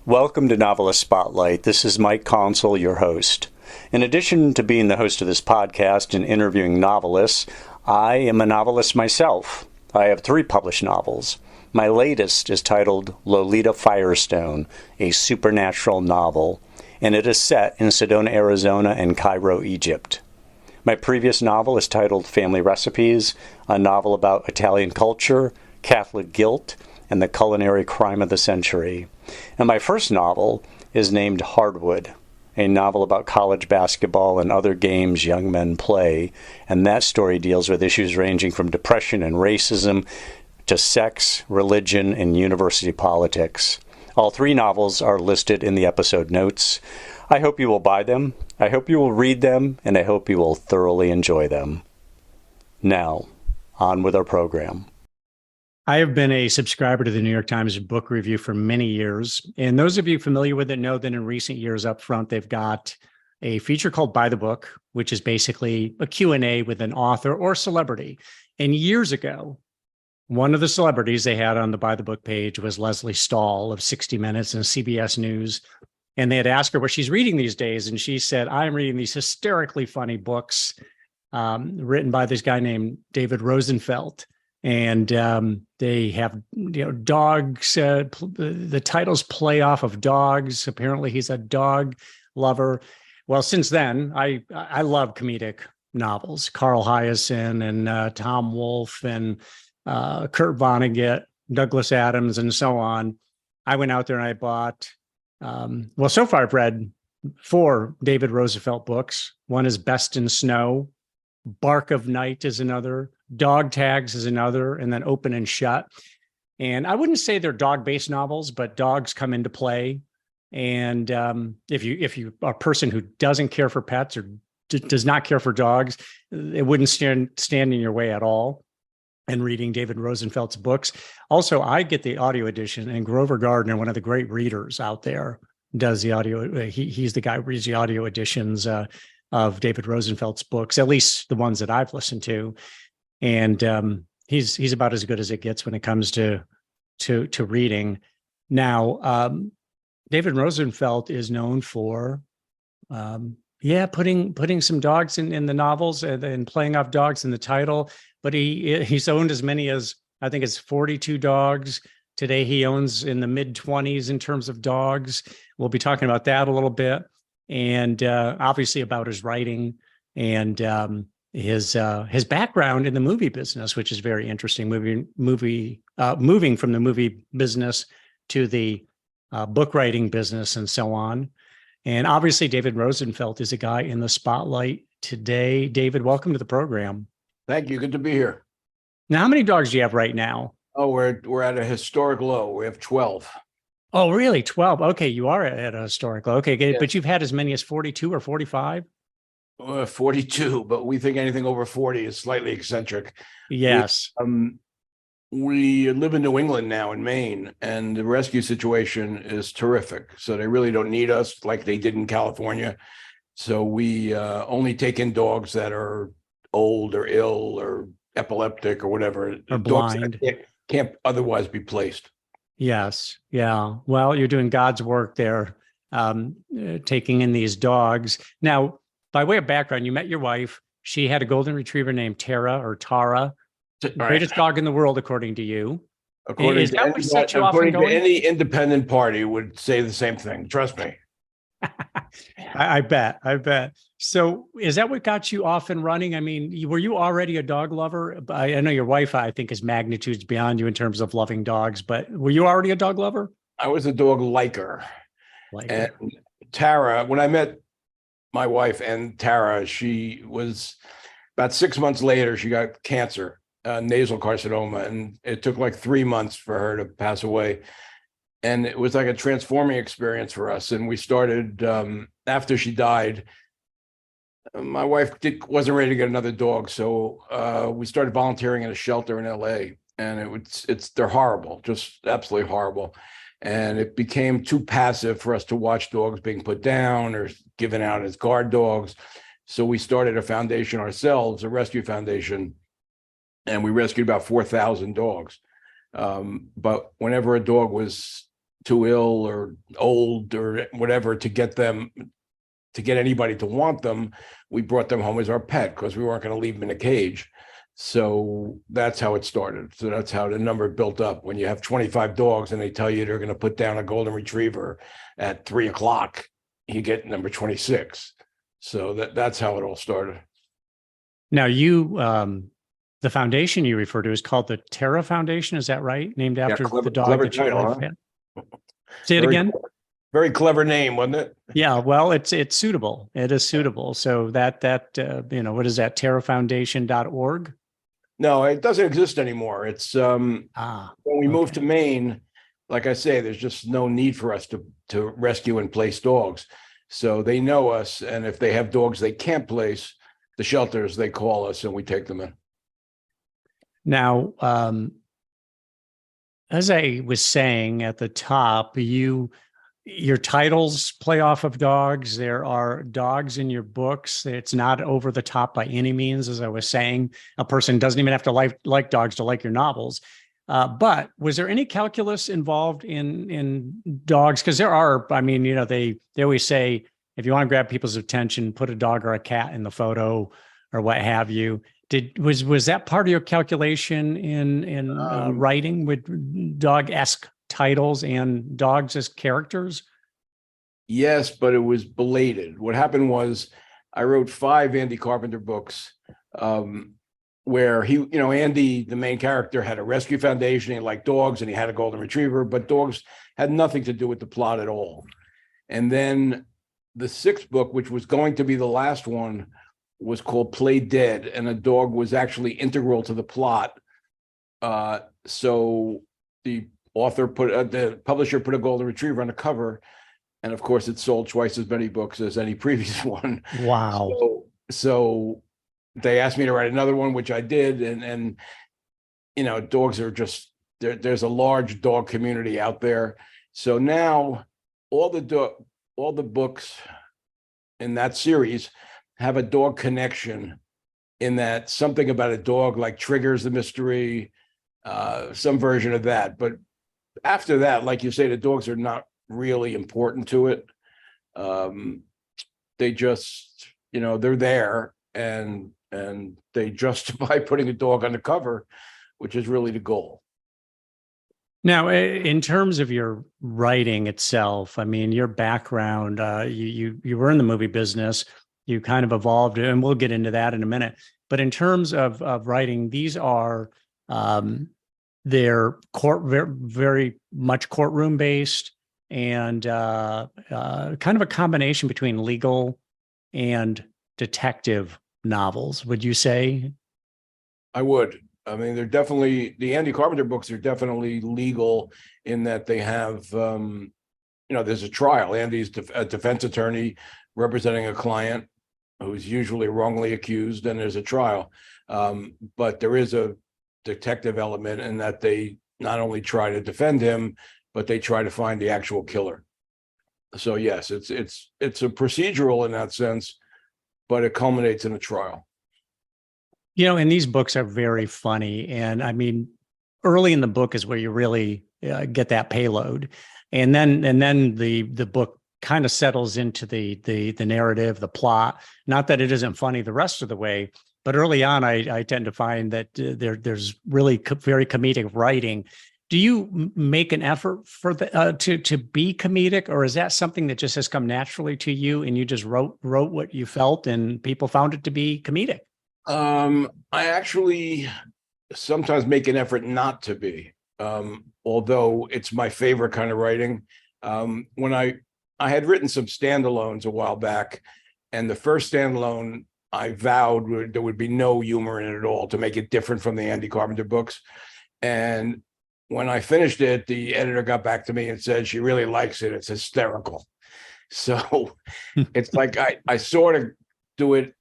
Welcome to Novelist Spotlight. This is Mike Consul, your host. In addition to being the host of this podcast and interviewing novelists, I am a novelist myself. I have 3 published novels. My latest is titled Lolita Firestone, a supernatural novel, and it is set in Sedona, Arizona and Cairo, Egypt. My previous novel is titled Family Recipes, a novel about Italian culture, Catholic guilt, and the culinary crime of the century. And my first novel is named Hardwood, a novel about college basketball and other games young men play, and that story deals with issues ranging from depression and racism to sex, religion, and university politics. All 3 novels are listed in the episode notes. I hope you will buy them, I hope you will read them, and I hope you will thoroughly enjoy them. Now, on with our program. I have been a subscriber to the New York Times Book Review for many years. And those of you familiar with it know that in recent years up front, they've got a feature called By the Book, which is basically a Q&A with an author or celebrity. And years ago, one of the celebrities they had on the By the Book page was Leslie Stahl of 60 Minutes and CBS News. And they had asked her what she's reading these days. And she said, I'm reading these hysterically funny books written by this guy named David Rosenfelt. And they have, dogs. The titles play off of dogs. Apparently, he's a dog lover. Well, since then, I love comedic novels. Carl Hiaasen and Tom Wolfe and Kurt Vonnegut, Douglas Adams, and so on. I went out there and I bought. So far I've read 4 David Rosenfelt books. One is Best in Snow. Bark of Night is another, Dog Tags is another, and then Open and Shut. And I wouldn't say they're dog-based novels, but dogs come into play. And if you are a person who doesn't care for pets or does not care for dogs, it wouldn't stand in your way at all. And reading David Rosenfelt's books. Also, I get the audio edition, and Grover Gardner, one of the great readers out there, does the audio. He's the guy who reads the audio editions of David Rosenfelt's books, at least the ones that I've listened to. And he's about as good as it gets when it comes to reading. Now, David Rosenfelt is known for, putting some dogs in the novels and playing off dogs in the title. But he's owned as many as, I think it's 42 dogs. Today he owns in the mid-20s in terms of dogs. We'll be talking about that a little bit. And obviously about his writing and his background in the movie business, which is very interesting. Moving from the movie business to the book writing business and so on. And obviously, David Rosenfelt is a guy in the spotlight today. David, welcome to the program. Thank you. Good to be here. Now, how many dogs do you have right now? Oh, we're at a historic low. We have 12. Oh, really? 12. Okay, you are at a historic low. Okay, Yes. But you've had as many as 42 or 45? 42, but we think anything over 40 is slightly eccentric. Yes. We live in New England now, in Maine, and the rescue situation is terrific. So they really don't need us like they did in California. So we only take in dogs that are old or ill or epileptic or whatever. Or Dogs blind. that can't otherwise be placed. Yes. Yeah. Well, you're doing God's work there, taking in these dogs. Now, by way of background, you met your wife. She had a golden retriever named Tara. Greatest dog in the world, according to you. According Is that what set you off and to going? any independent party would say the same thing. Trust me. I bet. So is that what got you off and running? I mean, were you already a dog lover? I know your wife, I think, is magnitudes beyond you in terms of loving dogs, but were you already a dog lover? I was a dog liker. And Tara, when I met my wife and Tara, she was about 6 months later, she got cancer, nasal carcinoma, and it took like 3 months for her to pass away. And it was like a transforming experience for us. And we started, after she died, my wife wasn't ready to get another dog. So we started volunteering in a shelter in LA. And they're horrible, just absolutely horrible. And it became too passive for us to watch dogs being put down or given out as guard dogs. So we started a foundation ourselves, a rescue foundation, and we rescued about 4,000 dogs. But whenever a dog was too ill or old or whatever to get anybody to want them, we brought them home as our pet because we weren't going to leave them in a cage. So that's how it started. So that's how the number built up. When you have 25 dogs and they tell you they're going to put down a golden retriever at 3 o'clock, you get number 26. So that's how it all started. Now the foundation you refer to is called the Terra Foundation. Is that right? Named after the dog that you had. Say it again. Very clever name, wasn't it? Yeah, well, it's suitable. It is suitable. So that what is that? terrafoundation.org? No, it doesn't exist anymore. It's when we moved to Maine, like I say, there's just no need for us to rescue and place dogs. So they know us, and if they have dogs they can't place, the shelters, they call us and we take them in. Now, as I was saying at the top, your titles play off of dogs. There are dogs in your books. It's not over the top by any means. As I was saying, a person doesn't even have to like dogs to like your novels. But was there any calculus involved in dogs? Because there are, they always say, if you want to grab people's attention, put a dog or a cat in the photo or what have you. Was that part of your calculation in writing with dog-esque titles and dogs as characters? Yes, but it was belated. What happened was I wrote 5 Andy Carpenter books where Andy, the main character, had a rescue foundation. He liked dogs and he had a golden retriever, but dogs had nothing to do with the plot at all. And then the 6th book, which was going to be the last one, was called Play Dead, and a dog was actually integral to the plot. So the publisher put a golden retriever on the cover, and of course it sold twice as many books as any previous one. Wow. So they asked me to write another one, which I did, and dogs are just there's a large dog community out there. So now all the books in that series have a dog connection, in that something about a dog like triggers the mystery, some version of that. But after that, like you say, the dogs are not really important to it. They just, they're there, and they justify putting a dog on the cover, which is really the goal. Now, in terms of your writing itself, your background, you were in the movie business. You kind of evolved, and we'll get into that in a minute. But in terms of writing, these are they're very much courtroom based, and kind of a combination between legal and detective novels. Would you say? I would. They're definitely, the Andy Carpenter books are definitely legal in that they have, there's a trial. Andy's a defense attorney representing a client who's usually wrongly accused, and there's a trial. But there is a detective element in that they not only try to defend him, but they try to find the actual killer. So yes, it's a procedural in that sense, but it culminates in a trial. And these books are very funny. And early in the book is where you really get that payload. And then the book kind of settles into the narrative, the plot. Not that it isn't funny the rest of the way, but early on, I tend to find that there's really very comedic writing. Do you make an effort for to be comedic, or is that something that just has come naturally to you and you just wrote what you felt and people found it to be comedic? I actually sometimes make an effort not to be, although it's my favorite kind of writing. When I had written some standalones a while back, and the first standalone I vowed there would be no humor in it at all, to make it different from the Andy Carpenter books. And when I finished it, the editor got back to me and said she really likes it. It's hysterical. So it's like I sort of do it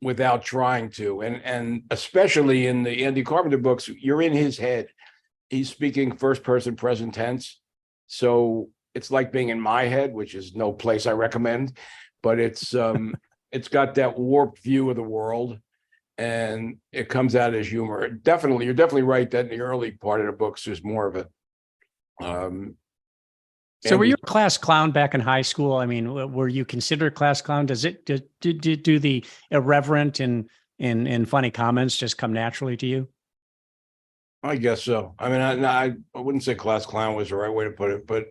without trying to. And especially in the Andy Carpenter books, you're in his head. He's speaking first person present tense. So it's like being in my head, which is no place I recommend, but it's got that warped view of the world, and it comes out as humor. You're definitely right that in the early part of the books, there's more of it. So were you a class clown back in high school? I mean, were you considered a class clown? Does it do the irreverent and funny comments just come naturally to you? I guess so. I mean, I wouldn't say class clown was the right way to put it, but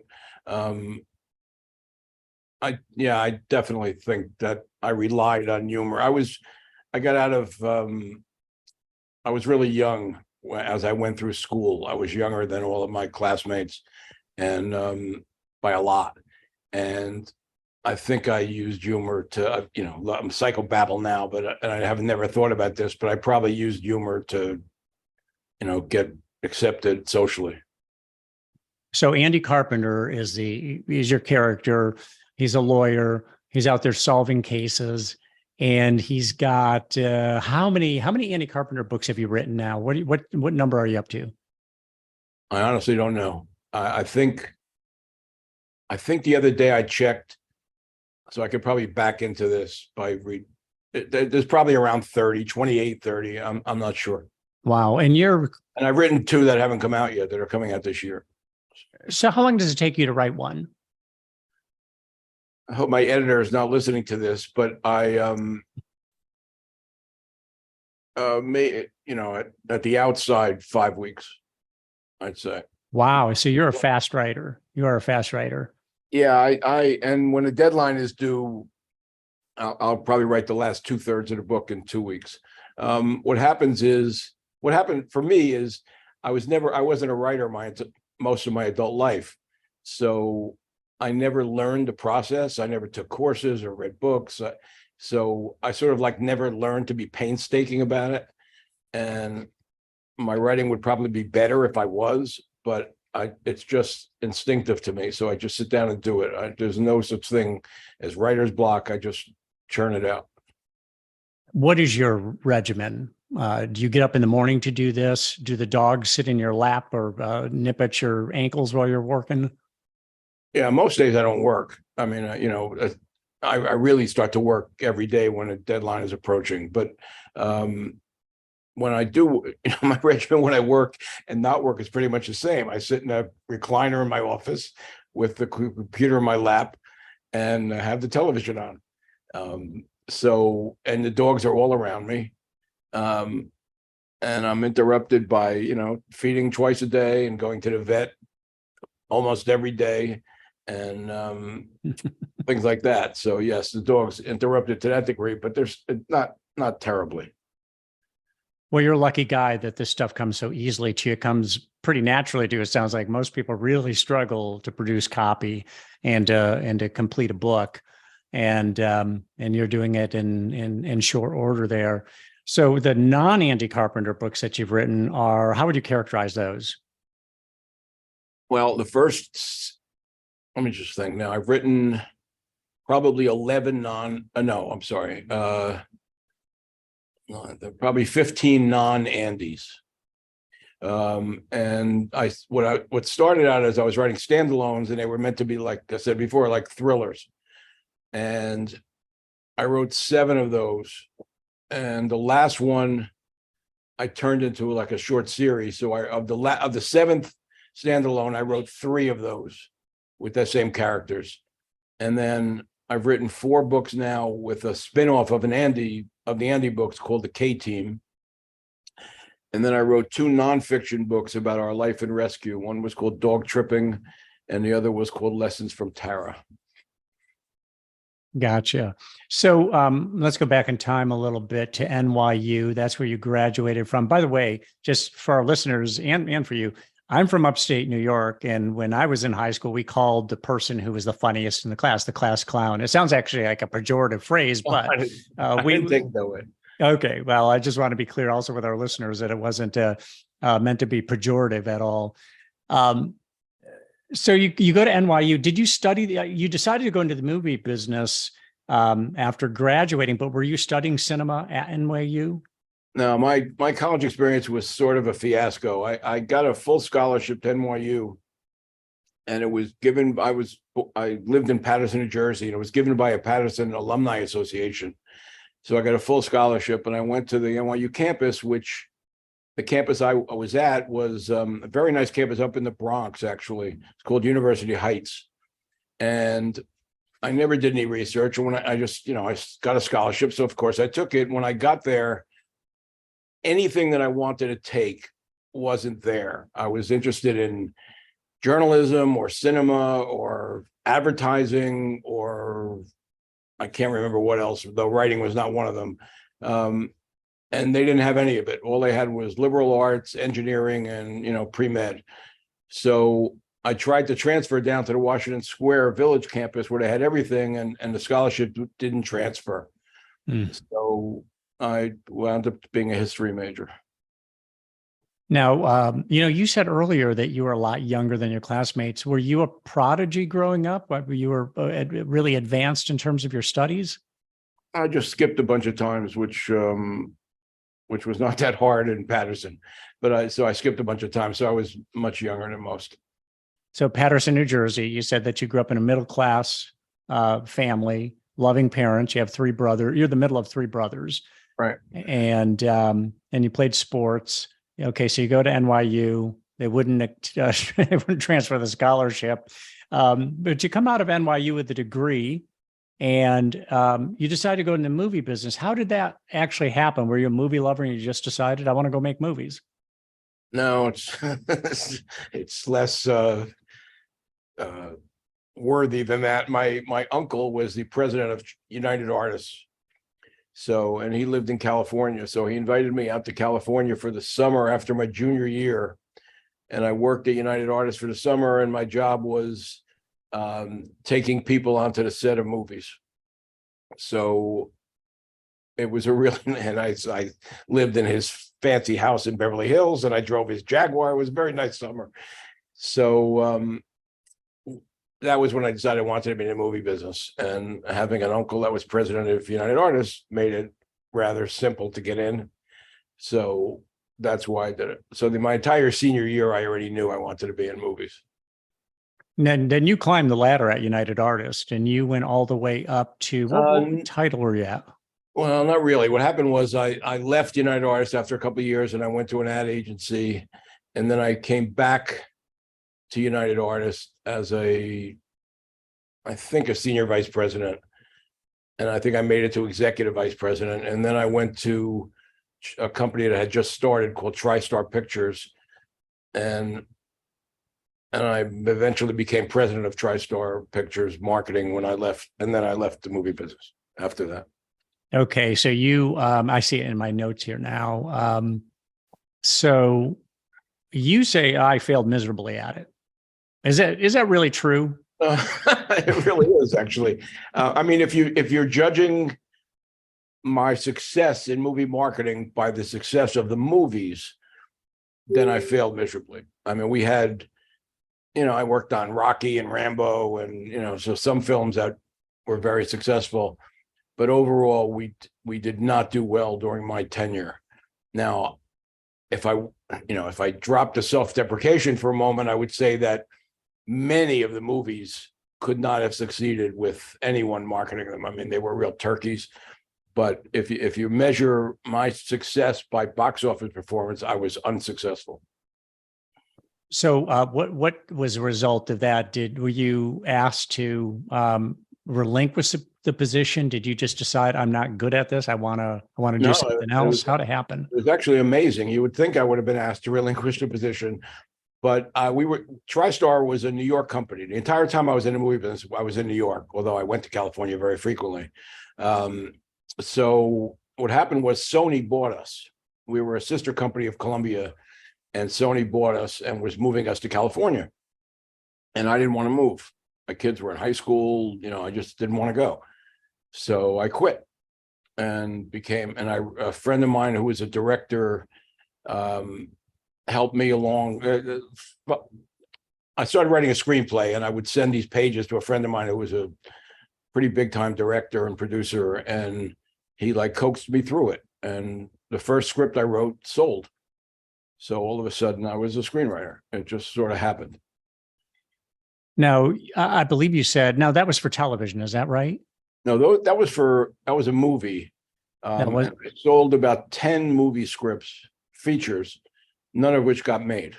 I definitely think that I relied on humor. I got out of I was really young as I went through school. I was younger than all of my classmates, and by a lot. And I think I used humor to, I'm psychobabble now, but I have never thought about this, but I probably used humor to, get accepted socially. So Andy Carpenter is your character. He's a lawyer. He's out there solving cases, and he's got how many Andy Carpenter books have you written now? What number are you up to? I honestly don't know. I think the other day I checked, so I could probably back into this by there's probably around 30, 28, 30. I'm not sure. Wow. And I've written 2 that haven't come out yet that are coming out this year. So how long does it take you to write one? I hope my editor is not listening to this, but I may, at the outside 5 weeks, I'd say. Wow. So you're a fast writer. You are a fast writer. Yeah, and when the deadline is due, I'll probably write the last 2/3 of the book in 2 weeks. What happened for me is I wasn't a writer most of my adult life. So I never learned the process. I never took courses or read books. So I sort of never learned to be painstaking about it. And my writing would probably be better if I was, but it's just instinctive to me. So I just sit down and do it. There's no such thing as writer's block. I just churn it out. What is your regimen? Do you get up in the morning to do this? Do the dogs sit in your lap or nip at your ankles while you're working? Yeah, most days I don't work. I mean, I really start to work every day when a deadline is approaching. But when I do, my regimen when I work and not work is pretty much the same. I sit in a recliner in my office with the computer in my lap and have the television on. And the dogs are all around me. And I'm interrupted by, feeding twice a day and going to the vet almost every day and things like that. So yes, the dog's interrupted to that degree, but there's not terribly. Well, you're a lucky guy that this stuff comes so easily to you. It comes pretty naturally to you. It sounds like most people really struggle to produce copy and to complete a book, and you're doing it in short order there. So the non-Andy Carpenter books that you've written are, how would you characterize those? Well, let me just think now. I've written probably 11 probably 15 non-Andys. And what started out as I was writing standalones, and they were meant to be, like I said before, like thrillers. And I wrote 7 of those. And the last one I turned into like a short series. So of the 7th standalone, I wrote 3 of those with the same characters. And then I've written 4 books now with a spinoff of the Andy books called The K-Team. And then I wrote 2 nonfiction books about our life in rescue. One was called Dog Tripping, and the other was called Lessons from Tara. Gotcha. So let's go back in time a little bit to NYU. That's where you graduated from. By the way, just for our listeners and for you, I'm from upstate New York. And when I was in high school, we called the person who was the funniest in the class clown. It sounds actually like a pejorative phrase, but we didn't think that way. Okay. Well, I just want to be clear also with our listeners that it wasn't meant to be pejorative at all. So you go to NYU. Did you study? You decided to go into the movie business after graduating, but were you studying cinema at NYU? No, my college experience was sort of a fiasco. I got a full scholarship to NYU, and it was given. I lived in Paterson, New Jersey, and it was given by a Paterson Alumni Association. So I got a full scholarship, and I went to the NYU campus, which the campus I was at was a very nice campus up in the Bronx, actually. It's called University Heights. And I never did any research. And when I just, I got a scholarship. So of course I took it. When I got there, anything that I wanted to take wasn't there. I was interested in journalism or cinema or advertising, or I can't remember what else, though writing was not one of them. And they didn't have any of it. All they had was liberal arts, engineering, and, pre-med. So I tried to transfer down to the Washington Square Village campus where they had everything, and the scholarship didn't transfer. So I wound up being a history major. Now, you said earlier that you were a lot younger than your classmates. Were you a prodigy growing up? Were you really advanced in terms of your studies? I just skipped a bunch of times, which was not that hard in Patterson, but I skipped a bunch of times. So I was much younger than most. So Patterson, New Jersey, you said that you grew up in a middle-class family, loving parents. You have three brothers. You're the middle of three brothers. Right. And you played sports. Okay, so you go to NYU. They wouldn't transfer the scholarship, but you come out of NYU with a degree, and you decide to go in the movie business. How did that actually happen? Were you a movie lover and you just decided, I want to go make movies? No, it's less worthy than that. My uncle was the president of United Artists. So, and he lived in California. So he invited me out to California for the summer after my junior year. And I worked at United Artists for the summer. And my job was taking people onto the set of movies. So it was and I lived in his fancy house in Beverly Hills, and I drove his Jaguar. It was a very nice summer. So that was when I decided I wanted to be in the movie business, and having an uncle that was president of United Artists made it rather simple to get in. So that's why I did it. So my entire senior year, I already knew I wanted to be in movies. And then you climbed the ladder at United Artists, and you went all the way up to, what title were you at? Well, not really. What happened was I left United Artists after a couple of years, and I went to an ad agency, and then I came back to United Artists as I think a senior vice president. And I think I made it to executive vice president. And then I went to a company that had just started called TriStar Pictures. And I eventually became president of TriStar Pictures marketing when I left. And then I left the movie business after that. Okay. So I see it in my notes here now. So you say I failed miserably at it. Is that really true? It really is, actually. I mean, if you're judging my success in movie marketing by the success of the movies, then I failed miserably. I mean, we had, I worked on Rocky and Rambo, and so some films that were very successful, but overall we did not do well during my tenure. Now, if I dropped the self-deprecation for a moment, I would say that many of the movies could not have succeeded with anyone marketing them. I mean, they were real turkeys. But if you measure my success by box office performance, I was unsuccessful. So what was the result of that? Were you asked to relinquish the position? Did you just decide, I'm not good at this, I want to do something else? How'd it happen? It was actually amazing. You would think I would have been asked to relinquish the position. But TriStar was a New York company. The entire time I was in the movie business, I was in New York, although I went to California very frequently. So what happened was Sony bought us. We were a sister company of Columbia, and Sony bought us and was moving us to California. And I didn't want to move. My kids were in high school. I just didn't want to go. So I quit and a friend of mine who was a director, helped me along. I started writing a screenplay, and I would send these pages to a friend of mine who was a pretty big time director and producer, and he coaxed me through it. And the first script I wrote sold. So all of a sudden I was a screenwriter. It just sort of happened. Now, I believe you said, now that was for television. Is that right? No, that was a movie. It sold about 10 movie scripts, features, none of which got made.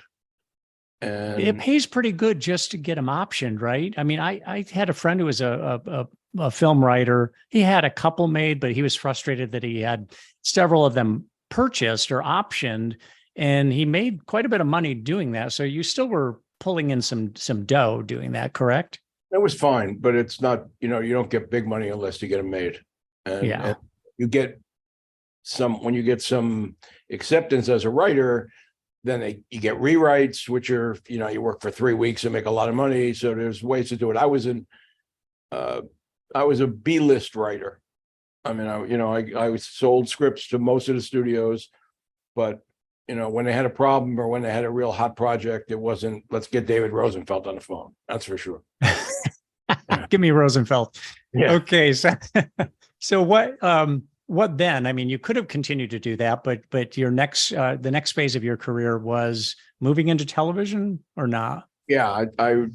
And it pays pretty good just to get them optioned, right? I mean, I had a friend who was a film writer. He had a couple made, but he was frustrated that he had several of them purchased or optioned, and he made quite a bit of money doing that. So you still were pulling in some dough doing that, correct? it was fine, but it's not, you don't get big money unless you get them made. And you get when you get some acceptance as a writer, then you get rewrites, which are, you work for 3 weeks and make a lot of money. So there's ways to do it. I was a B-list writer. I mean, I sold scripts to most of the studios, but when they had a problem or when they had a real hot project, it wasn't, let's get David Rosenfelt on the phone. That's for sure. Give me Rosenfelt. Yeah. Okay. So what then? I mean, you could have continued to do that, but your the next phase of your career was moving into television or not? Yeah, I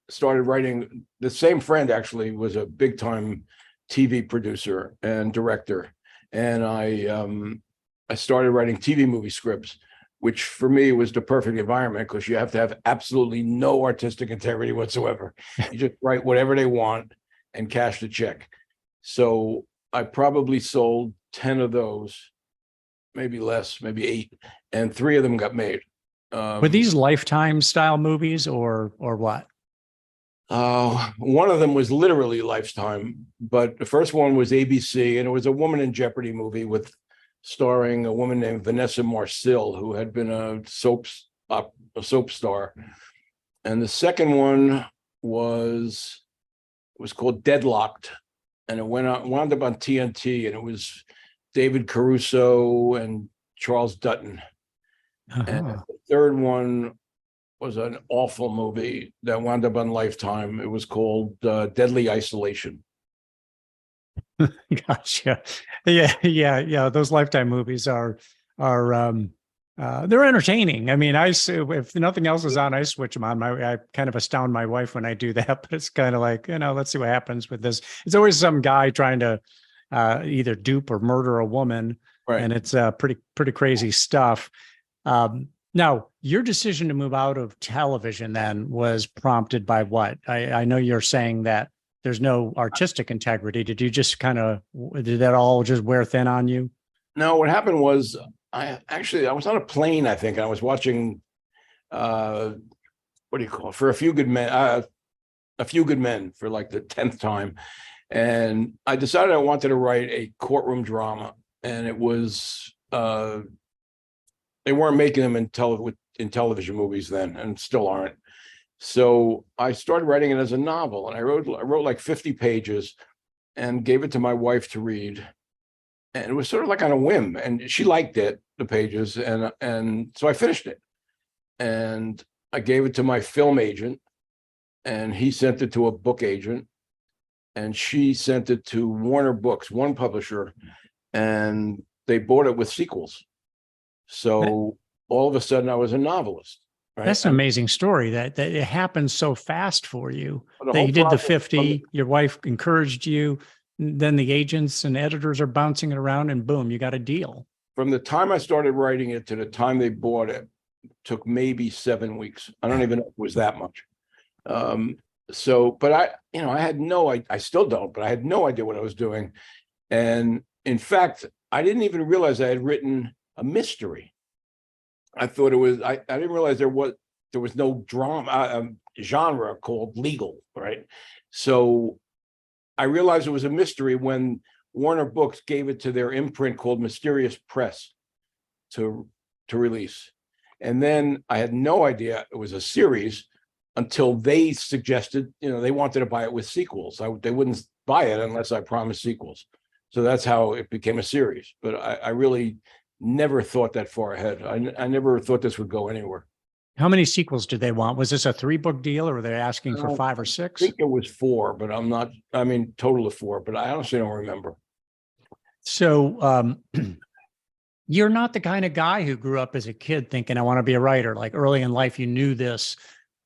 started writing. The same friend actually was a big time TV producer and director, and I started writing TV movie scripts, which for me was the perfect environment because you have to have absolutely no artistic integrity whatsoever. You just write whatever they want and cash the check. So I probably sold 10 of those, maybe less, maybe 8, and 3 of them got made. Were these Lifetime style movies or what? One of them was literally Lifetime, but the first one was ABC, and it was a Woman in Jeopardy movie starring a woman named Vanessa Marcil, who had been a soap star. And the second one was called Deadlocked, and it wound up on TNT, and it was David Caruso and Charles Dutton. And the third one was an awful movie that wound up on Lifetime. It was called Deadly Isolation. Gotcha. Yeah. Those Lifetime movies are they're entertaining. I mean, if nothing else is on, I switch them on. I kind of astound my wife when I do that, but it's kind of like, let's see what happens with this. It's always some guy trying to either dupe or murder a woman, right? And it's pretty crazy stuff. Now, your decision to move out of television then was prompted by what? I know you're saying that there's no artistic integrity. Did you just did that all just wear thin on you? No, what happened was I was on a plane, I think, and I was watching, what do you call it? For A Few Good Men, A Few Good Men for like the 10th time. And I decided I wanted to write a courtroom drama, and it was, they weren't making them in television movies then, and still aren't. So I started writing it as a novel, and I wrote like 50 pages and gave it to my wife to read. And it was sort of like on a whim, and she liked it, the pages. And so I finished it, and I gave it to my film agent, and he sent it to a book agent, and she sent it to Warner Books, one publisher, and they bought it with sequels. So all of a sudden I was a novelist. Right? That's an amazing story that it happened so fast for you. That you did the 50, your wife encouraged you, then the agents and editors are bouncing it around, and boom, you got a deal. From the time I started writing it to the time they bought it, took maybe 7 weeks. I don't even know if it was that much. But I had I still don't, but I had no idea what I was doing. And in fact, I didn't even realize I had written a mystery. I thought it was, I didn't realize there was no drama genre called legal, right? So I realized it was a mystery when Warner Books gave it to their imprint called Mysterious Press to release. And then I had no idea it was a series until they suggested, they wanted to buy it with sequels. They wouldn't buy it unless I promised sequels. So that's how it became a series. But I really never thought that far ahead. I never thought this would go anywhere. How many sequels did they want? Was this a 3-book deal, or were they asking for 5 or 6? I think it was 4, but total of 4, but I honestly don't remember. So you're not the kind of guy who grew up as a kid thinking, I want to be a writer. Like early in life, you knew this.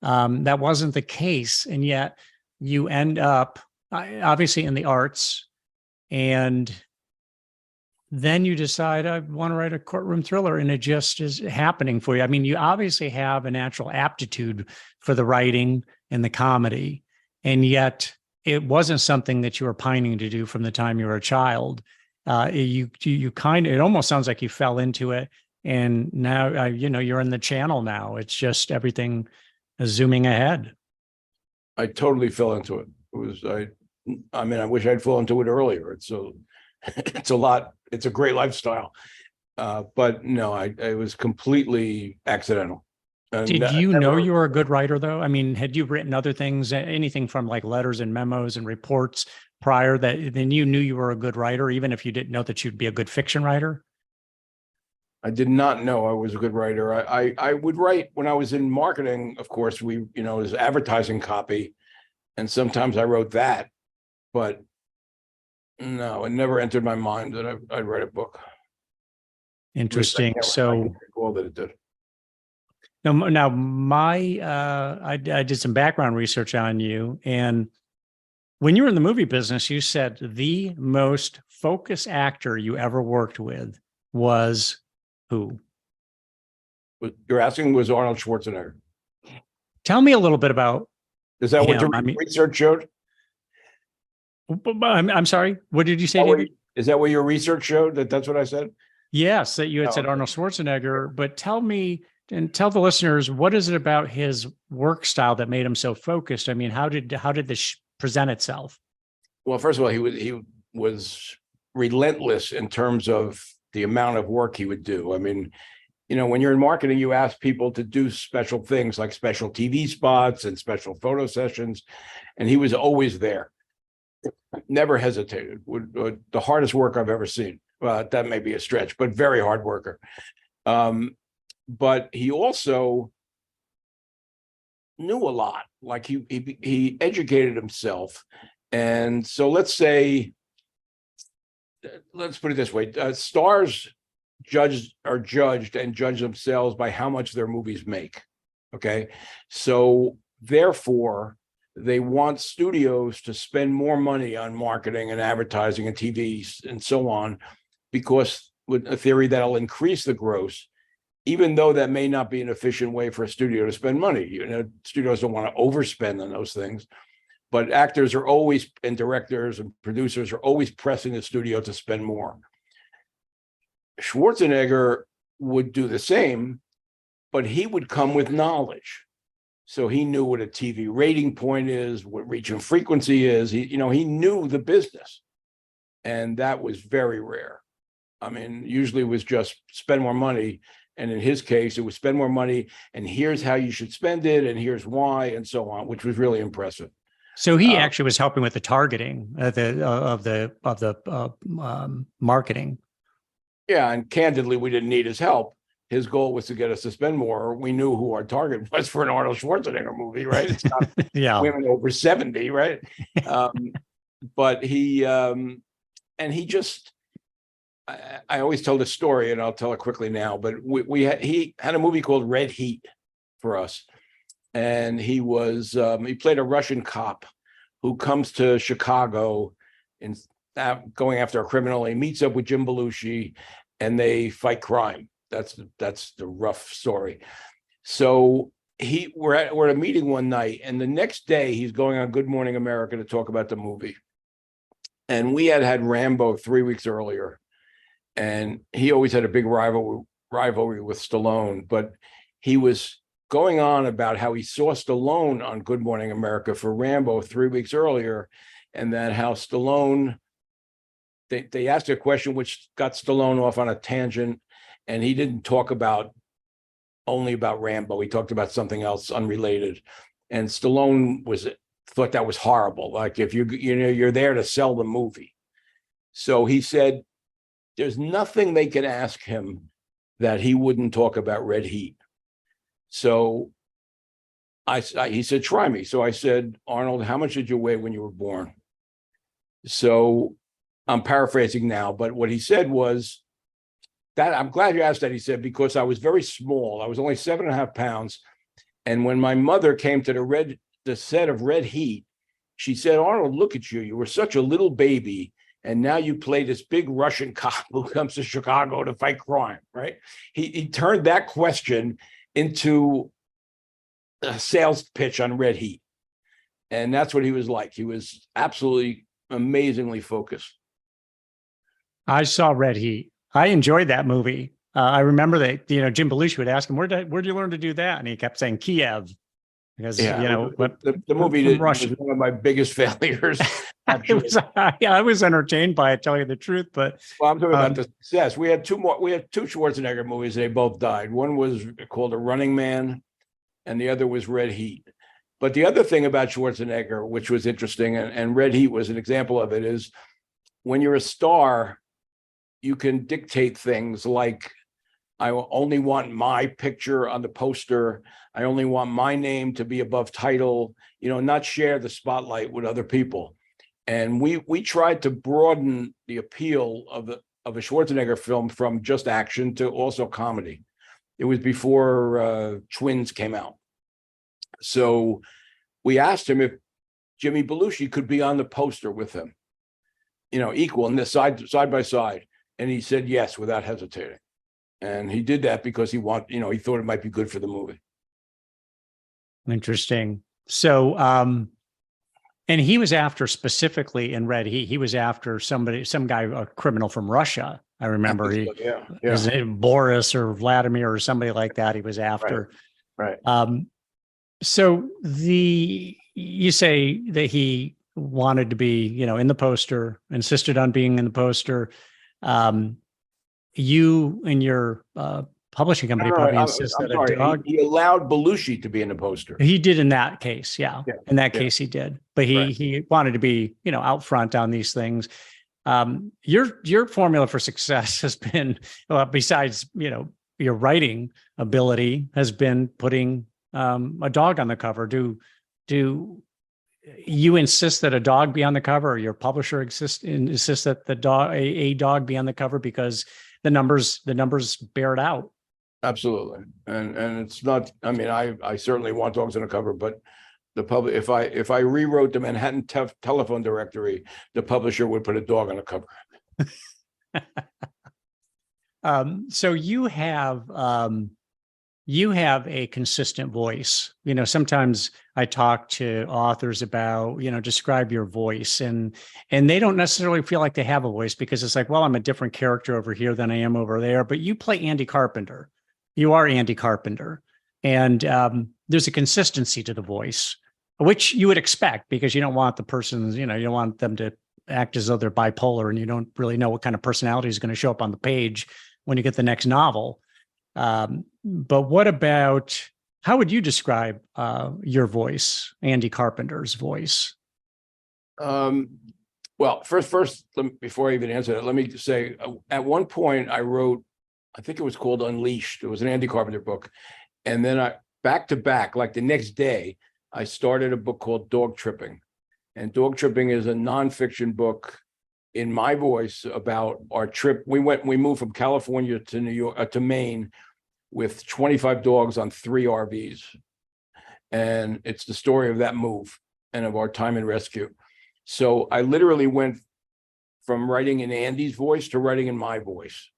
That wasn't the case. And yet you end up obviously in the arts, and then you decide I want to write a courtroom thriller, and it just is happening for you. I mean, you obviously have a natural aptitude for the writing and the comedy, and yet it wasn't something that you were pining to do from the time you were a child. You kind of, it almost sounds like you fell into it, and now you're in the channel now. It's just everything is zooming ahead. I totally fell into it. I mean, I wish I'd fallen into it earlier. It's a lot. It's a great lifestyle. But no, it was completely accidental. And did you know you were a good writer, though? I mean, had you written other things, anything from like letters and memos and reports prior, that then you knew you were a good writer, even if you didn't know that you'd be a good fiction writer? I did not know I was a good writer. I would write when I was in marketing. Of course, it was advertising copy, and sometimes I wrote that, but no, it never entered my mind that I'd write a book. Interesting. I So, all that it did. now I did some background research on you, and when you were in the movie business, you said the most focused actor you ever worked with was who? What you're asking was Arnold Schwarzenegger. Tell me a little bit about Is that what him. your research showed? I'm sorry. What did you say, David? Is that what your research showed? That's what I said? Yes, that you had said Arnold Schwarzenegger, but tell me and tell the listeners, what is it about his work style that made him so focused? I mean, how did this present itself? Well, first of all, he was relentless in terms of the amount of work he would do. I mean, when you're in marketing, you ask people to do special things like special TV spots and special photo sessions, and he was always there. Never hesitated. The hardest work I've ever seen. Well, that may be a stretch, but very hard worker. But he also knew a lot. Like he educated himself, and so let's put it this way: stars are judged and judge themselves by how much their movies make. Okay, so therefore, they want studios to spend more money on marketing and advertising and TV and so on, because with a theory that'll increase the gross, even though that may not be an efficient way for a studio to spend money. Studios don't want to overspend on those things, but actors are always, and directors and producers are always pressing the studio to spend more. Schwarzenegger would do the same, but he would come with knowledge. So he knew what a TV rating point is, what reach and frequency is. He knew the business, and that was very rare. I mean, usually it was just spend more money. And in his case, it was spend more money, and here's how you should spend it, and here's why, and so on, which was really impressive. So he actually was helping with the targeting of the marketing. Yeah, and candidly, we didn't need his help. His goal was to get us to spend more. We knew who our target was for an Arnold Schwarzenegger movie, right? It's not women over 70, right? But he just. I always tell this story, and I'll tell it quickly now. But he had a movie called Red Heat for us, and he played a Russian cop who comes to Chicago and going after a criminal. He meets up with Jim Belushi, and they fight crime. That's the rough story. So we're at a meeting one night, and the next day he's going on Good Morning America to talk about the movie. And we had Rambo 3 weeks earlier. And he always had a big rivalry with Stallone, but he was going on about how he saw Stallone on Good Morning America for Rambo 3 weeks earlier, and that how Stallone, they asked a question which got Stallone off on a tangent, and he didn't talk only about Rambo. He talked about something else unrelated, and Stallone thought that was horrible. Like, if you're there to sell the movie. So he said, there's nothing they can ask him that he wouldn't talk about Red Heat. So he said, try me. So I said, Arnold, how much did you weigh when you were born? So I'm paraphrasing now, but what he said was that, I'm glad you asked that. He said, because I was very small. I was only 7.5 pounds. And when my mother came to the set of Red Heat, she said, Arnold, look at you. You were such a little baby. and now you play this big Russian cop who comes to Chicago to fight crime, right? He turned that question into a sales pitch on Red Heat. And that's what he was like. He was absolutely amazingly focused. I saw Red Heat. I enjoyed that movie. I remember that, Jim Belushi would ask him, where'd you learn to do that? And he kept saying Kiev. Because, the movie was one of my biggest failures. I was entertained by it, tell you the truth. But I'm talking about the success. We had two Schwarzenegger movies. They both died. One was called A Running Man, and the other was Red Heat. But the other thing about Schwarzenegger, which was interesting, and Red Heat was an example of it, is when you're a star, you can dictate things like, I only want my picture on the poster. I only want my name to be above title, not share the spotlight with other people. And we tried to broaden the appeal of a Schwarzenegger film from just action to also comedy. It was before Twins came out. So we asked him if Jimmy Belushi could be on the poster with him, equal in this side by side. And he said yes without hesitating. And he did that because he thought it might be good for the movie. Interesting. So, and he was after specifically in Red Heat, he was after some guy, a criminal from Russia. I remember his name, Boris or Vladimir or somebody like that. He was after. Right. So you say that he wanted to be, in the poster, insisted on being in the poster. You and your publishing company probably insist that a dog. He allowed Belushi to be in the poster. He did in that case, yeah. In that case, he did, but he wanted to be, out front on these things. Your formula for success has been, besides your writing ability, has been putting a dog on the cover. Do you insist that a dog be on the cover, or your publisher insists that a dog be on the cover because the numbers bear it out? Absolutely. And it's not, I certainly want dogs on the cover, but the public, if I rewrote the Manhattan telephone directory, the publisher would put a dog on the cover. So you have a consistent voice. Sometimes I talk to authors about, describe your voice, and they don't necessarily feel like they have a voice because it's like, well, I'm a different character over here than I am over there. But you play Andy Carpenter. You are Andy Carpenter. And there's a consistency to the voice, which you would expect because you don't want the person, you don't want them to act as though they're bipolar and you don't really know what kind of personality is going to show up on the page when you get the next novel. But what about, how would you describe your voice, Andy Carpenter's voice? Well, first, before I even answer that, let me say, at one point I wrote, I think it was called Unleashed. It was an Andy Carpenter book. And then back to back, like the next day, I started a book called Dog Tripping. And Dog Tripping is a nonfiction book in my voice about our trip. We moved from California to New York, to Maine, with 25 dogs on 3 RVs. And it's the story of that move and of our time in rescue. So I literally went from writing in Andy's voice to writing in my voice.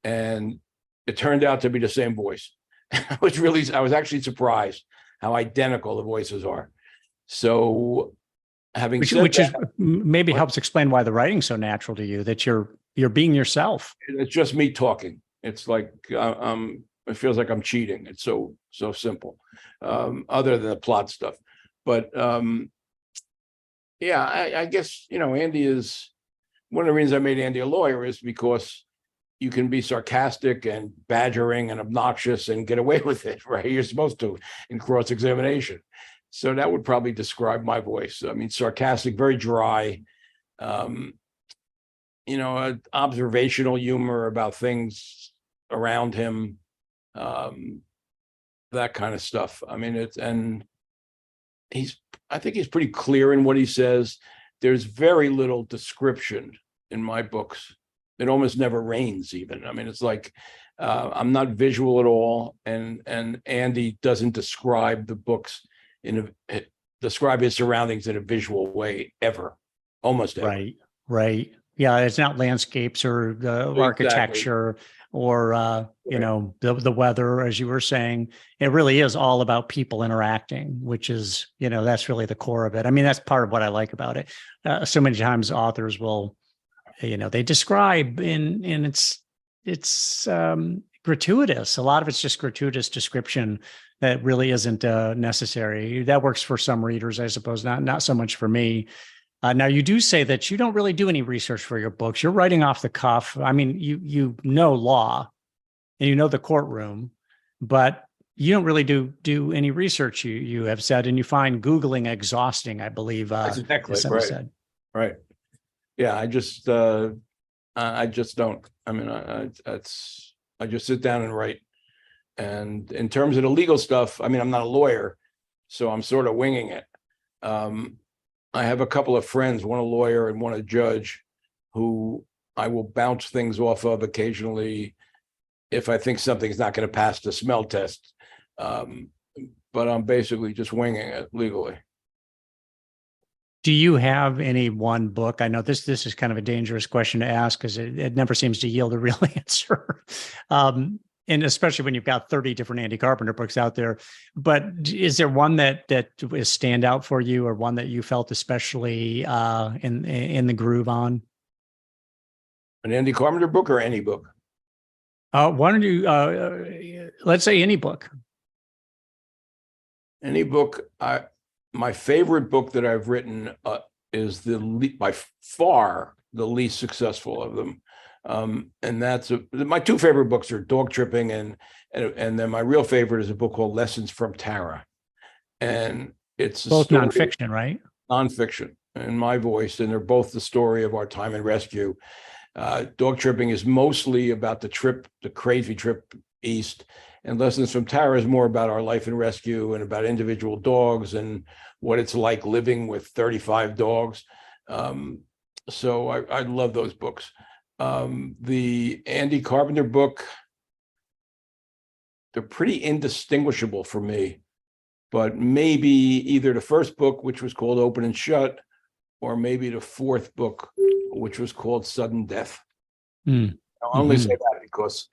And it turned out to be the same voice. I was actually surprised how identical the voices are. So which maybe helps explain why the writing's so natural to you, that you're being yourself. It's just me talking. It's like, it feels like I'm cheating. It's so simple, other than the plot stuff. But I guess, Andy is, one of the reasons I made Andy a lawyer is because you can be sarcastic and badgering and obnoxious and get away with it, right? You're supposed to in cross-examination. So that would probably describe my voice. Sarcastic, very dry, observational humor about things around him, that kind of stuff. I think he's pretty clear in what he says. There's very little description in my books. It almost never rains even. It's like, I'm not visual at all. And Andy doesn't describe the books describe his surroundings in a visual way ever, almost ever. Right. Yeah, it's not landscapes or the architecture or you know, the weather, as you were saying. It really is all about people interacting, which is, you know, that's really the core of it. I mean, that's part of what I like about it. So many times authors will, you know, they describe and it's gratuitous. A lot of it's just gratuitous description that really isn't necessary. That works for some readers, I suppose, not so much for me. Now, you do say that you don't really do any research for your books. You're writing off the cuff. I mean, you know law and you know the courtroom, but you don't really do any research. You have said, and you find Googling exhausting, I believe. That's exactly somebody right. said. Right. Yeah, I just don't. I mean, I just sit down and write. And in terms of the legal stuff, I mean, I'm not a lawyer, so I'm sort of winging it. I have a couple of friends, one a lawyer and one a judge, who I will bounce things off of occasionally if I think something's not going to pass the smell test. But I'm basically just winging it legally. Do you have any one book? I know this is kind of a dangerous question to ask because it never seems to yield a real answer. And especially when you've got 30 different Andy Carpenter books out there. But is there one that is stand out for you, or one that you felt especially in the groove on? An Andy Carpenter book or any book? Why don't you let's say any book? Any book. My favorite book that I've written is by far the least successful of them. And that's my two favorite books are Dog Tripping and then my real favorite is a book called Lessons from Tara. And it's both nonfiction, right? Nonfiction in my voice, and they're both the story of our time in rescue. Dog Tripping is mostly about the crazy trip east, and Lessons from Tara is more about our life in rescue and about individual dogs and what it's like living with 35 dogs. So I love those books. The Andy Carpenter book, they're pretty indistinguishable for me, but maybe either the first book, which was called Open and Shut, or maybe the fourth book, which was called Sudden Death. Mm. I'll only say that because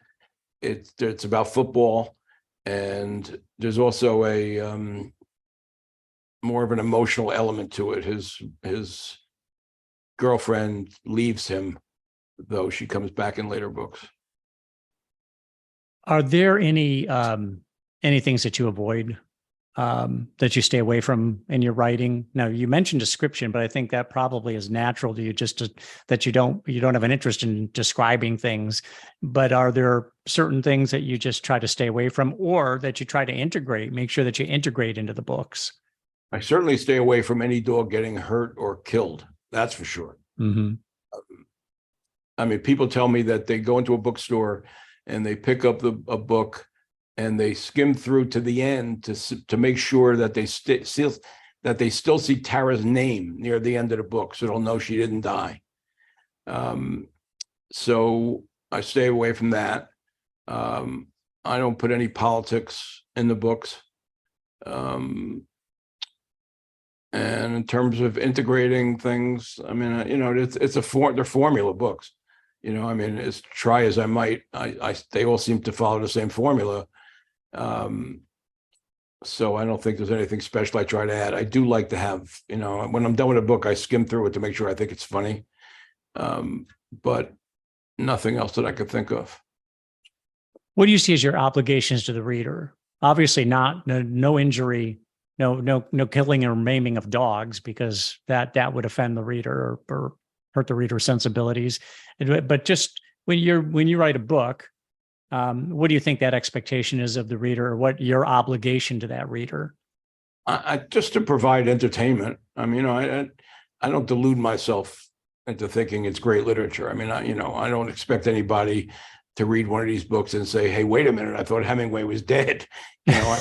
it's about football, and there's also a more of an emotional element to it. His girlfriend leaves him, though she comes back in later books. Are there any things that you avoid, that you stay away from in your writing? Now, you mentioned description, but I think that probably is natural to you, that you don't have an interest in describing things. But are there certain things that you just try to stay away from, or that you try to make sure that you integrate into the books? I certainly stay away from any dog getting hurt or killed. That's for sure. Mm-hmm. I mean, people tell me that they go into a bookstore and they pick up a book and they skim through to the end to make sure that they still see Tara's name near the end of the book, so they'll know she didn't die. So I stay away from that. I don't put any politics in the books. And in terms of integrating things, I mean, you know, they're formula books. You know, I mean, as try as I might, they all seem to follow the same formula. So I don't think there's anything special I try to add. I do like to have, you know, when I'm done with a book, I skim through it to make sure I think it's funny. But nothing else that I could think of. What do you see as your obligations to the reader? Obviously no injury, no killing or maiming of dogs, because that would offend the reader or hurt the reader's sensibilities. But just when you write a book, what do you think that expectation is of the reader, or what your obligation to that reader? I just to provide entertainment. I mean, you know, I don't delude myself into thinking it's great literature. I mean, I don't expect anybody to read one of these books and say, "Hey, wait a minute, I thought Hemingway was dead." You know,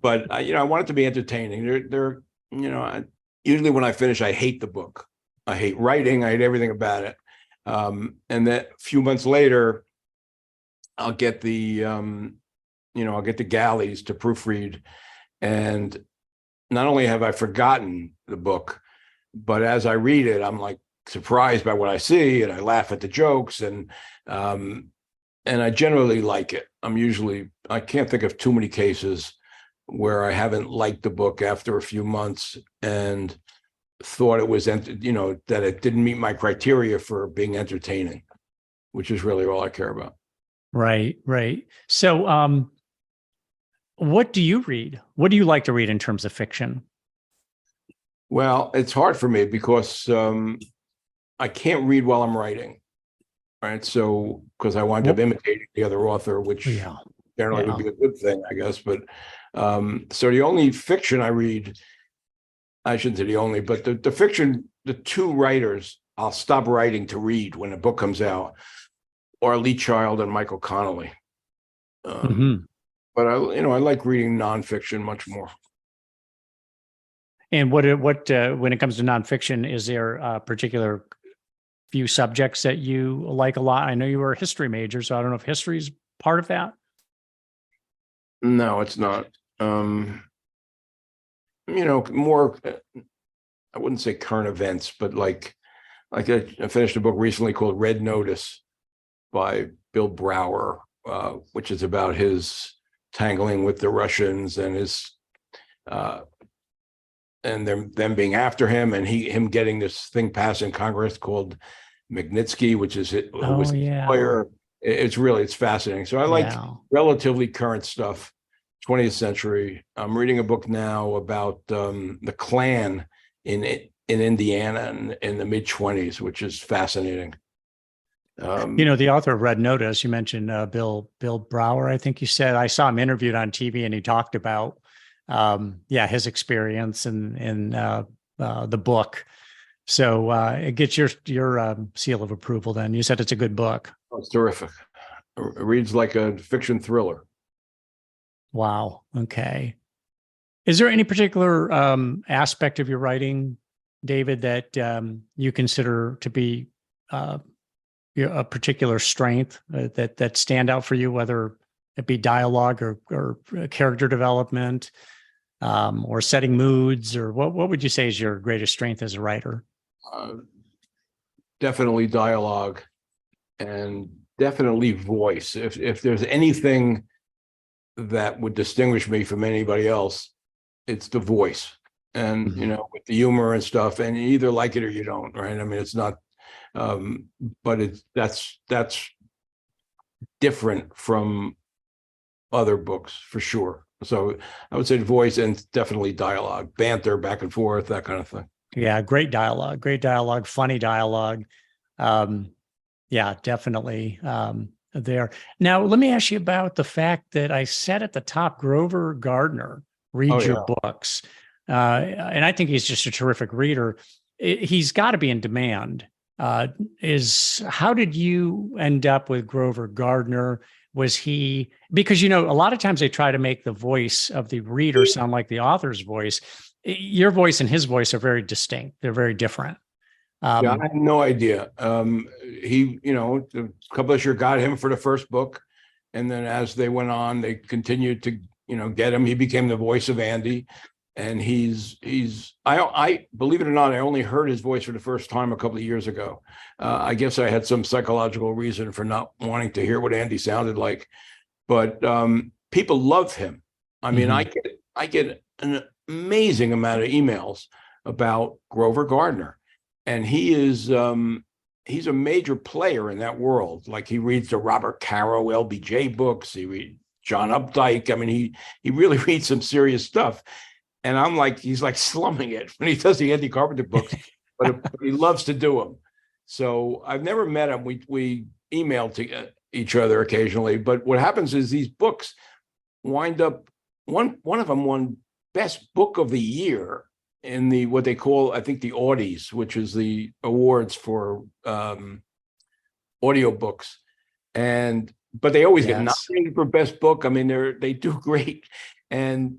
but I want it to be entertaining. Usually when I finish, I hate the book. I hate writing. I hate everything about it. And that a few months later, I'll get the galleys to proofread. And not only have I forgotten the book, but as I read it, I'm like, surprised by what I see, and I laugh at the jokes, and I generally like it. I can't think of too many cases where I haven't liked the book after a few months and thought it was, that it didn't meet my criteria for being entertaining, which is really all I care about. Right, right. So, what do you read? What do you like to read in terms of fiction? Well, it's hard for me because I can't read while I'm writing, right? So, because I wind up imitating the other author, which generally would be a good thing, I guess. But so the only fiction I read, I shouldn't say the only, but the fiction, the two writers I'll stop writing to read when a book comes out are Lee Child and Michael Connolly. But I like reading nonfiction much more. And what when it comes to nonfiction, is there a particular few subjects that you like a lot? I know you were a history major, so I don't know if history is part of that. No, it's not. More, I wouldn't say current events, but like I finished a book recently called Red Notice by Bill Brower, which is about his tangling with the Russians and his and them being after him, and him getting this thing passed in Congress called Magnitsky, which is who was a lawyer. It's fascinating. So I like relatively current stuff, 20th century. I'm reading a book now about the Klan in Indiana in the mid-20s, which is fascinating. The author of Red Notice, you mentioned Bill Brower, I think you said. I saw him interviewed on TV, and he talked about his experience in the book. So it gets your seal of approval. Then you said it's a good book. Oh, it's terrific. It reads like a fiction thriller. Wow. Okay. Is there any particular aspect of your writing, David, that you consider to be a particular strength that stand out for you, whether it be dialogue or character development, or setting moods, or what would you say is your greatest strength as a writer? Definitely dialogue, and definitely voice. If there's anything that would distinguish me from anybody else, it's the voice. And with the humor and stuff, and you either like it or you don't, right? I mean, it's not but that's different from other books for sure. So I would say voice and definitely dialogue, banter back and forth, that kind of thing. Yeah, great dialogue, funny dialogue. Definitely there. Now, let me ask you about the fact that I said at the top, Grover Gardner reads your books. And I think he's just a terrific reader. He's got to be in demand. How did you end up with Grover Gardner? Was he, because, a lot of times they try to make the voice of the reader sound like the author's voice. Your voice and his voice are very distinct. They're very different. I had no idea. He, the publisher got him for the first book. And then as they went on, they continued to, get him. He became the voice of Andy. And I believe it or not, I only heard his voice for the first time a couple of years ago. I guess I had some psychological reason for not wanting to hear what Andy sounded like, but people love him. I mean, I get an amazing amount of emails about Grover Gardner, and he's a major player in that world. Like, he reads the Robert Caro LBJ books. He reads John Updike. I mean, he really reads some serious stuff. And I'm like, he's like slumming it when he does the Andy Carpenter books, but he loves to do them. So I've never met him. We email to each other occasionally, but what happens is these books wind up, one of them won best book of the year in the, what they call, I think, the Audies, which is the awards for audiobooks. But they always get nominated for best book. I mean, they do great. And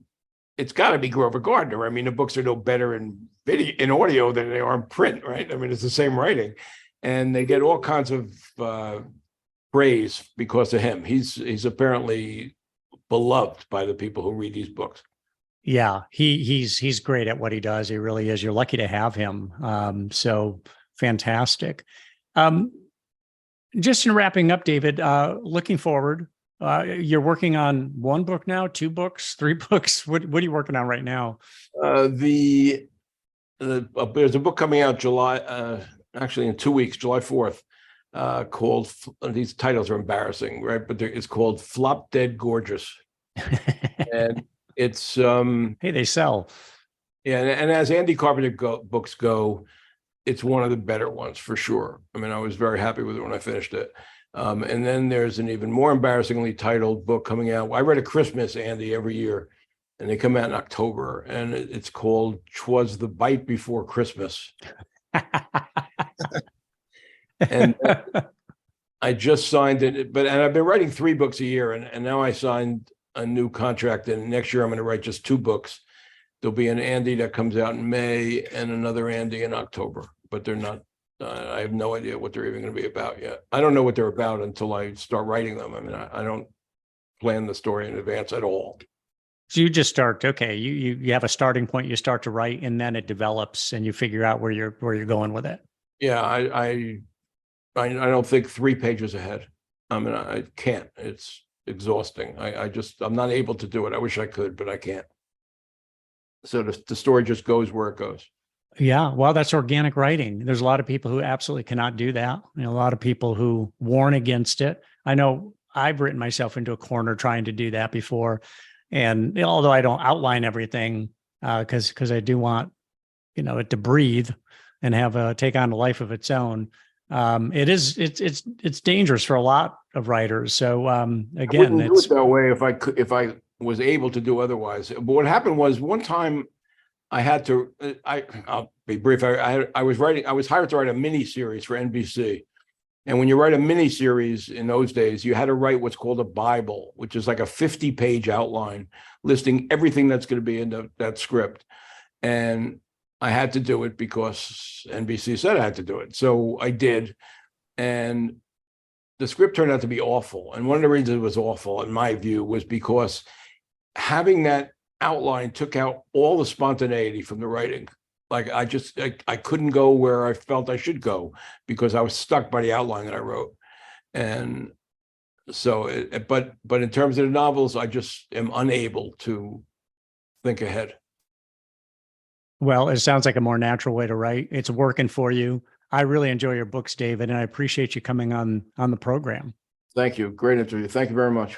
it's got to be Grover Gardner. I mean, the books are no better in video, in audio, than they are in print, right? I mean, it's the same writing, and they get all kinds of praise because of him. He's apparently beloved by the people who read these books. Yeah, he's great at what he does. He really is. You're lucky to have him. So fantastic. Just in wrapping up, David, looking forward, you're working on one book now, 2 books, 3 books. What are you working on right now? There's a book coming out actually in 2 weeks, July 4th, called, these titles are embarrassing, right? But it's called Flop Dead Gorgeous. And it's hey, they sell. Yeah, and as Andy Carpenter books go, it's one of the better ones for sure. I mean, I was very happy with it when I finished it. And then there's an even more embarrassingly titled book coming out. I read at Christmas, Andy, every year, and they come out in October, and it's called "'Twas the Bite Before Christmas." And I just signed it, and I've been writing 3 books a year, and now I signed a new contract, and next year I'm going to write just 2 books. There'll be an Andy that comes out in May and another Andy in October, but they're not, I have no idea what they're even going to be about yet. I don't know what they're about until I start writing them. I mean, I don't plan the story in advance at all. So you just start, okay, you have a starting point, you start to write, and then it develops and you figure out where you're going with it. Yeah, I don't think 3 pages ahead. I mean, I can't. It's exhausting. I'm not able to do it. I wish I could, but I can't. So the story just goes where it goes. Yeah, well, that's organic writing. There's a lot of people who absolutely cannot do that. You know, a lot of people who warn against it. I know I've written myself into a corner trying to do that before. And although I don't outline everything, because I do want, it to breathe and have take on a life of its own. It's dangerous for a lot of writers. So again, I wouldn't do it that way if I was able to do otherwise. But what happened was one time I had to. I'll be brief. I was hired to write a mini series for NBC, and when you write a mini series in those days, you had to write what's called a Bible, which is like a 50-page outline listing everything that's going to be in that script, and I had to do it because NBC said I had to do it. So I did. And the script turned out to be awful. And one of the reasons it was awful, in my view, was because having that outline took out all the spontaneity from the writing. Like I couldn't go where I felt I should go because I was stuck by the outline that I wrote. And so, but in terms of the novels, I just am unable to think ahead. Well, it sounds like a more natural way to write. It's working for you. I really enjoy your books, David, and I appreciate you coming on the program. Thank you. Great interview. Thank you very much.